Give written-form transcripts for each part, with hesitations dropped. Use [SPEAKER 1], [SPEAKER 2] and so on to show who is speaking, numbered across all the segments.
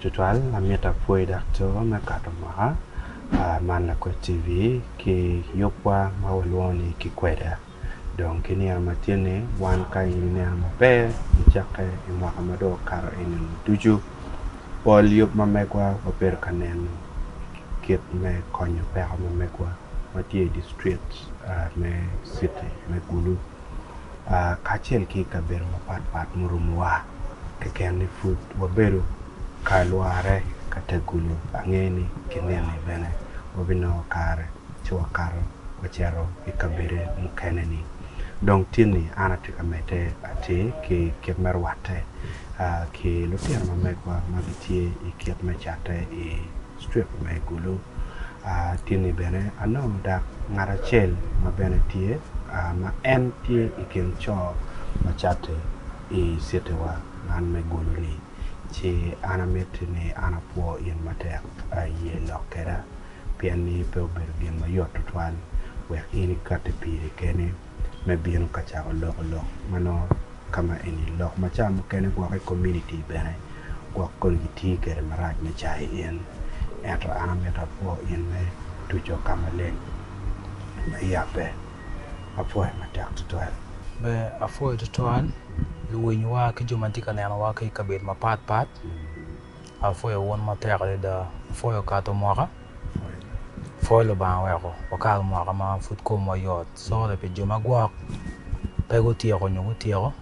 [SPEAKER 1] tutual la meta foi d'acto me mwaka man Lakwed TV ki yopwa mawaloni ki kweda donc ni amatiene wan kai ni amape chake mwaka mado kar enen tuju pol yop mamekwa oper kanen kit me konyo pe mamekwa matie district me city me gulu kachel ki kaber mapat murumwa kekeni food wabero kalware kategulu angeni kinene bene wabino kare chwa karo wachero ikabere mukeneni donc tini anatika mete ate ki kemerwate ki lotia mamekwa mabitie ikiat mechate I strip me gulu tini bene ano da ngarachel mabene tie ma en tie ikin cho machate I sitewa nan me gulu ni chi anametini anapo in matek ye lokera piani pe obergin ma yot twal we ini kate pire kene me bienu kacha lok mano kama ini lok macham kene kwa community bene kwa kolgiti kere maraj me chai in entra anameta po in me tujo kama len me yape apo matek twal
[SPEAKER 2] be afo twal luwin wa ke jumantika na wa ke kabir mapat afo won matek da afo ka to mwaka foi lo ba wa ko wakal mwaka ma fut ko mo yot so le pe juma gwak pe go tie ko nyu tie ko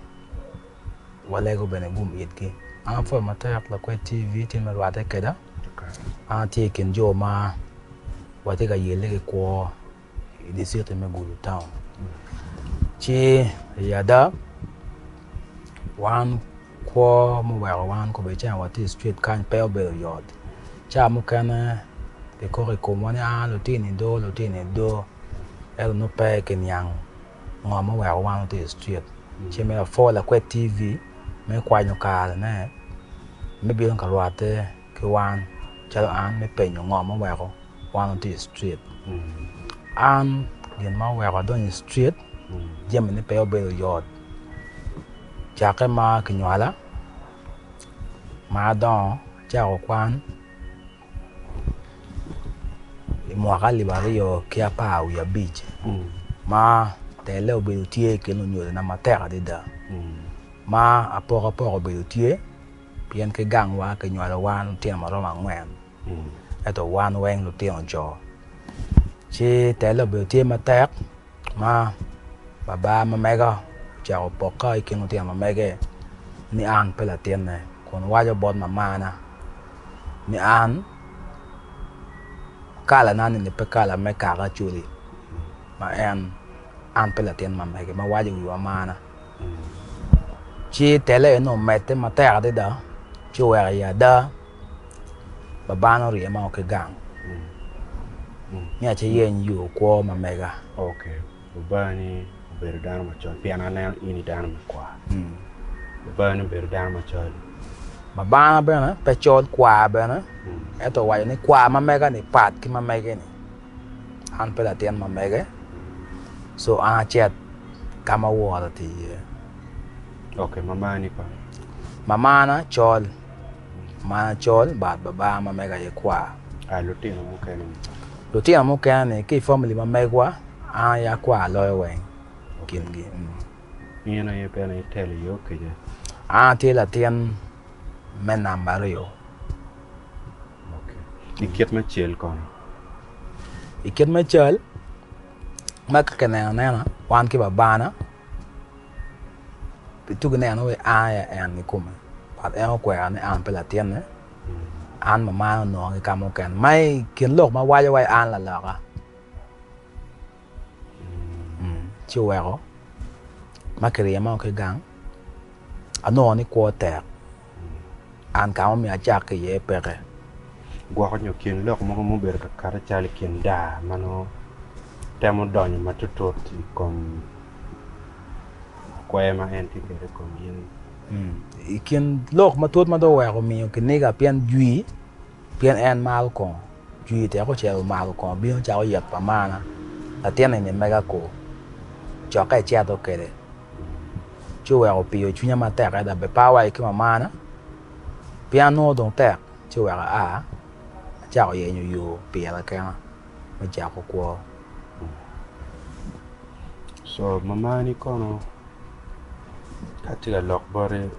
[SPEAKER 2] wala go bene gum yitki an foi matek Lakwed TV tin ma wate keda an tie ken jo ma wate ga yele ko di sirte me gulu town chi yada wan ko mo wa wan ko be cha wate street kan pe be yot cha mo kana ke ko komone lo tini do el no pe ke nyang ngoma wa wan te street che me fo Lakwed TV me kwa nyo ka na me bi ka wate ke wan cha an me pe nyo ngoma wa wan te street an yen ma wa do ni street jem ne pe be yot cha ke ma ke nyala ma don cha ko kwan mwaka libari yo kia pa ya beach ma tele obelutie ke no nyole na matera de da ma aporo obelutie pien ke gang wa ke nyole wan tie ma ro ngwen eto wan wen lu tie onjo chi tele obelutie matek ma baba ma mega cha opoka ke no tie ma mege ni an pela tiene kon wajo bod mamana ni an kala nani ni pe kala me kara Acholi ma en an pela ten ma mege ma waji wi mana chi tele no mete ma ta de da chi wa ya da baba no ri ma ke gang nya che yen yu ko ma mega
[SPEAKER 1] okay baba ni berdan ma chon piana na ini dan ma kwa baba ni berdan ma chon
[SPEAKER 2] baba na bena pe chon kwa bena eto wa ni kwa ma mega ni pat ki ma mege ni an pela ten ma mege so a chat kama wala ti
[SPEAKER 1] okay mama ni pa
[SPEAKER 2] mama na chol ma chol ba baba ma mega ye kwa lutina mo kene ki family ma megwa a ya kwa lo wen kingi
[SPEAKER 1] ni na ye pe na tele yo ke je
[SPEAKER 2] a tela ten men number yo
[SPEAKER 1] ikiet ma chel kon
[SPEAKER 2] ikiet ma chel ma ka na na wan ki babana pitu gna no we aya en ni kuma pat en ko ya ne an pela tiene an mama no ke kamo ken mai kin lok ma wa an la ka chi wa ro ma kri ma ke gang ano ni ko te an ka mi a cha ke ye pere
[SPEAKER 1] gwa ko nyokin lok mo ber ka kara chali kin da mano temo donyo matutot kom kwema enti kere kom yin
[SPEAKER 2] ikin lok matut ma do wa ko mi ke nega pian jui pian en mal ko jui te ko chelo mal ko bi cha o yet pa mana la tiene ni mega ko cho ka cha to kere chu wa o pi o chunya ma ta da be pa wa ke ma mana piano don ta chưa à chào vậy nhiều bịa là cái mà chào qua
[SPEAKER 1] so mama ni kono katiga lok bore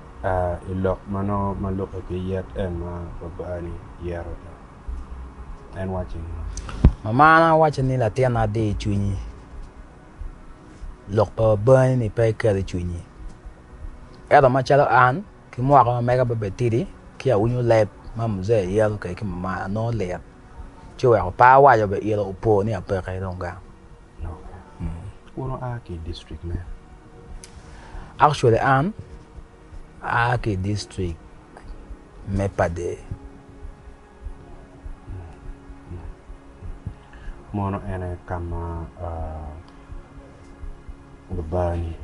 [SPEAKER 1] ilok mano malok ke yet ma babani yero and watching
[SPEAKER 2] mama na watching ni la tiana de chuni lok pa burn ni pe ke chuni era ma chalo an ki mo ka mega be tiri ki a unyu lep mam ze yelo ke ki mama no le chưa pa wa jo be yelo po ni a pe ka donga
[SPEAKER 1] Uno Aki district man.
[SPEAKER 2] Actually, Aki district, mais pas de.
[SPEAKER 1] Mono ene kama Ubani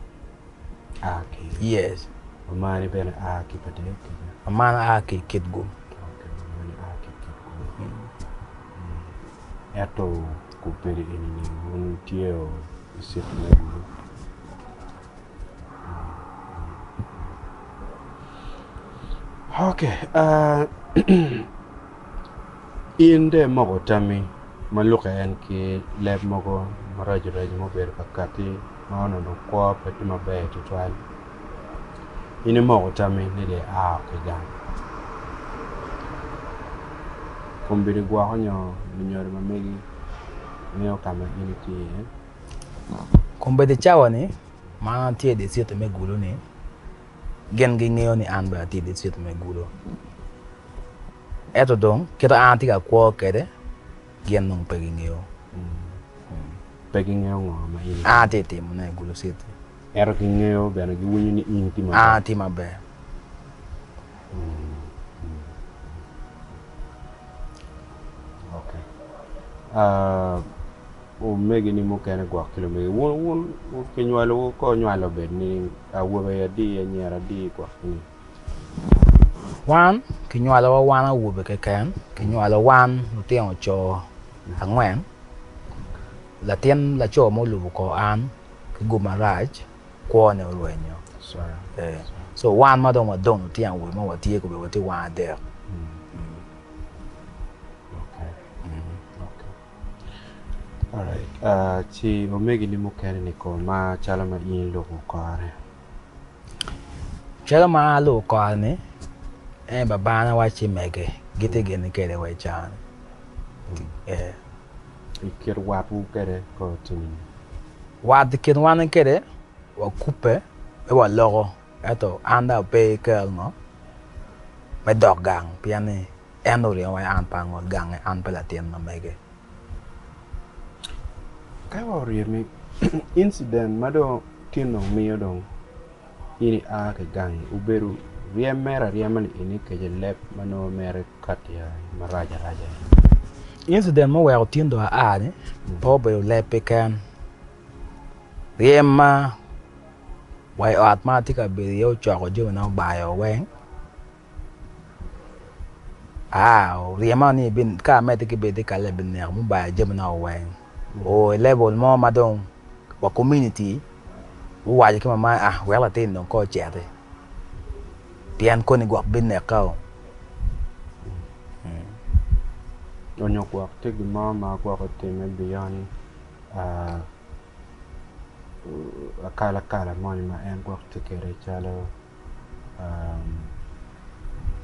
[SPEAKER 1] Aki.
[SPEAKER 2] Yes.
[SPEAKER 1] Umani bene Aki pade.
[SPEAKER 2] Amana Aki Kitgum.
[SPEAKER 1] Okay, Umani Aki Kitgum. Eto kuperi ini untieo. Okay, in the mogo tami maluka en ki leb mogo maraji mo ber kakati maona no kwa peti mabe tutwal in mogo tami ni de ke gan kombiri gwa honyo nyori mamegi neo kama ini ki
[SPEAKER 2] Kumbe de chawa ni mana tie de sito me gulo ni gen ngeo ni an ba tie de sito me gulo eto dong kita anti ka kwa kede gen nong pe ngeo
[SPEAKER 1] ngeo ma ini
[SPEAKER 2] te mo na gulo sito
[SPEAKER 1] ero ngeo bena gi wunyu ni inti ma
[SPEAKER 2] anti ma be
[SPEAKER 1] okay o megi ni mo kene gwa kilo megi won ke nywalo ko nywalo be ni awobe ya di ya nyara di gwa ni
[SPEAKER 2] wan ke nywalo wan awobe ke kan ke nywalo wan utien cho angwen la tien la cho mo lu ko an ke gumaraj ko ne ruenyo so wan ma don utien wo mo watie ko be wote wan there
[SPEAKER 1] alright chi omegi ni mo kene ni ko ma chala ma in lo ko are
[SPEAKER 2] chala ma lo ko ne baba na wa chi mege gite gen kere wa chan
[SPEAKER 1] ikir watu kere ko tini
[SPEAKER 2] wat kin wan kere wa kupe wa logo eto anda pe kel no me dog gang piane eno ri wa an pa ngor gang an pe la tien na mege
[SPEAKER 1] kai wa mi incident mado tino miyo dong ini ke gang uberu riemera riemani ini ke lep mano mere katia maraja raja
[SPEAKER 2] incident mo wa tindo ne po be lepe kan riema wai automatic be yo choko jo na ba yo wen riema ni bin ka mete ke be de ka le bin ne mo ba je na wen o level mo madong wa community wa je ke mama wela tin no ko chete pian ko ni gwak bin ne ka
[SPEAKER 1] onyo gwak te gi mama gwak te me beyond akala mo ma en gwak te kere chalo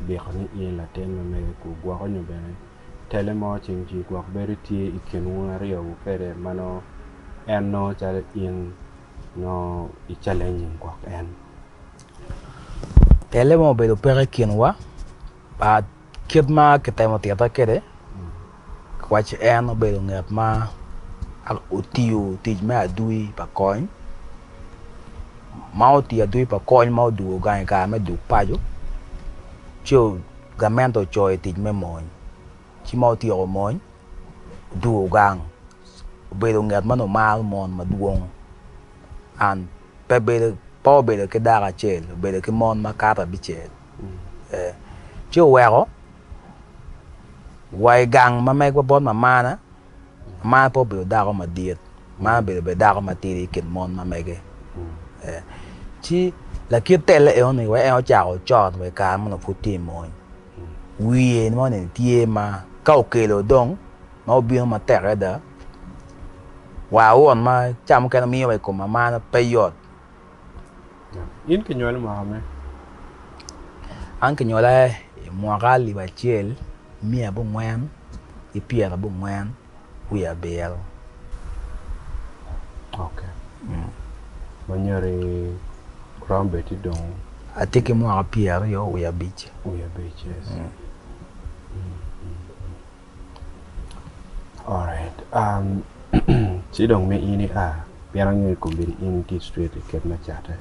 [SPEAKER 1] bi khani ila ten me ku gwak onyo bene tele mo ching ji gwak beri tie ikenu rio kere mano en no chale in no I challenging gwak en
[SPEAKER 2] tele mo be do pere kinwa ba kidma ketemo tiata kere kwach en be do ngat ma al utiu tij ma adui pa coin mau ti adui pa coin mau du ga ka me du pajo cho gamento choi tij me moñ chi mau ti o moñ du gang be do ngat ma no mal mon ma duong an pe be po be ke dara chel be ke mon ma kata bi chel cho wero wai gang ma me ko bon ma na ma po be dara ma diet ma be dara ma ti ken mon ma mege chi la ki tele e oni wa e o cha o chot we ka mo no futi moñ wie mo ne tie ma kau kelo dong ma bi ma tere da wa won ma cham ka mi wa ko ma na peyot
[SPEAKER 1] in ke nyol ma me
[SPEAKER 2] an ke nyola mwaka li ba chel mi abu ngwan e pier abu ngwan we abel
[SPEAKER 1] okay manyore krambe ti dong
[SPEAKER 2] atike mwaka pier yo we abich
[SPEAKER 1] yes. All right. Chỉ đồng me ini biarang ni kumbiri in ti street ket na chata.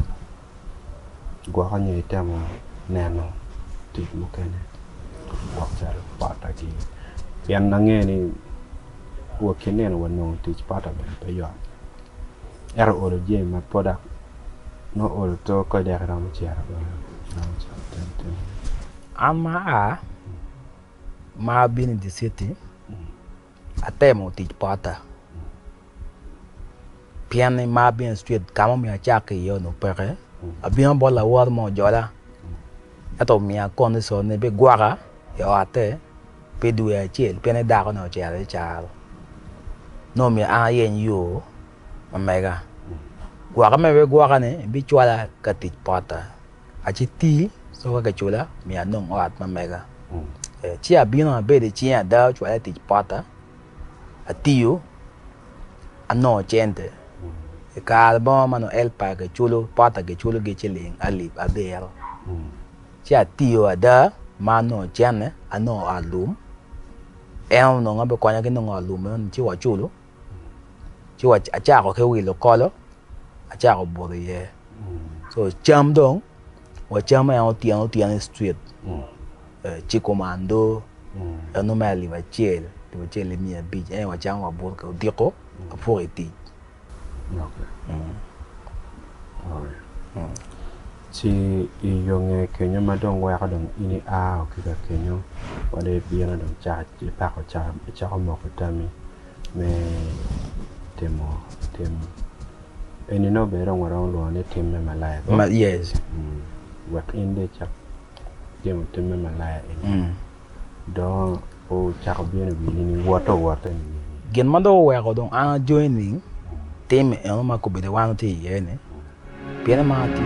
[SPEAKER 1] Gua kan ni tamo nano ti mukene. Wakar pata ki. Bian nange ni gua kene no wano ti pata be yo. Era oro je ma product no oro to ko de ram chiara ba.
[SPEAKER 2] Ama ma bin in the city atemo ti pata piane ma bin street kama mi achake yo no pere abian bola war mo jola ato mi akon so ne be gwara yo ate pe du ya chel piane da ko no chale chal no mi a yen yo omega gwara me be gwara ne bi chwala ka ti pata achi ti so ka chula mi anong o at mamega chi abino be de chi da chwala ti pata atio ano gente e ka bo mano el pa ke chulo pata ke chulo ge cheling ali abel chi atio ada mano chane ano alum no ngabe kwanya ke no alum chi wa chulo chi wa acha ko ke wi lo kolo acha ko bo ye so cham dong wa cham ya tian street chi comando no mali va chel to chele mi bi wa cham wa bo ko diko po eti
[SPEAKER 1] Okay. Alright. Si yung Kenya madong wa ka dong ini o kika Kenya wale biana dong cha pa ko cha ko mo ko tami me temo eni no be rong warong lo ne tem me malaya
[SPEAKER 2] yes
[SPEAKER 1] wat in de cha tem me malaya do o cha ko biana bi ni wato ni
[SPEAKER 2] gen mando wa ko dong joining tem e ma ko be de wan ti ye ne piena ma ti